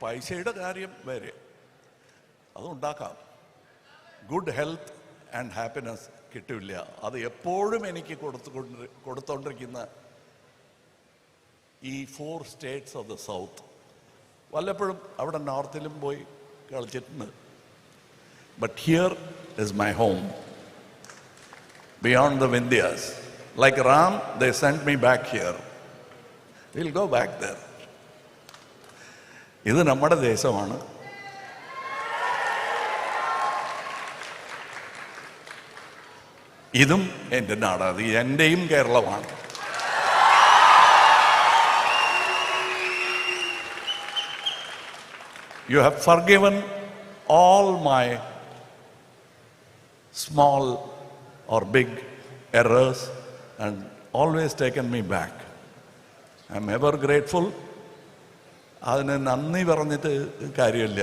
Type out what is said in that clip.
പൈസയുടെ കാര്യം വരെ അതുണ്ടാക്കാം. ഗുഡ് ഹെൽത്ത് ആൻഡ് ഹാപ്പിനെസ് കിട്ടില്ല. അത് എപ്പോഴും എനിക്ക് കൊടുത്തോണ്ടിരിക്കുന്ന ഈ 4 സ്റ്റേറ്റ്സ് ഓഫ് ദ സൗത്ത്. വല്ലപ്പോഴും അവിടെ നോർത്തിലും പോയി കളിച്ചിട്ടുണ്ട്. But here is my home, beyond the Vindhyas. Like Ram, they send me back here. Will go back there. ഇത് നമ്മുടെ ദേശമാണ്. ഇതും എൻ്റെ നാടാണ്. ഇത് എൻ്റെയും കേരളമാണ്. You have forgiven all my small or big errors and always taken me back. I am ever grateful. അതിന് നന്ദി പറഞ്ഞിട്ട് കാര്യമില്ല.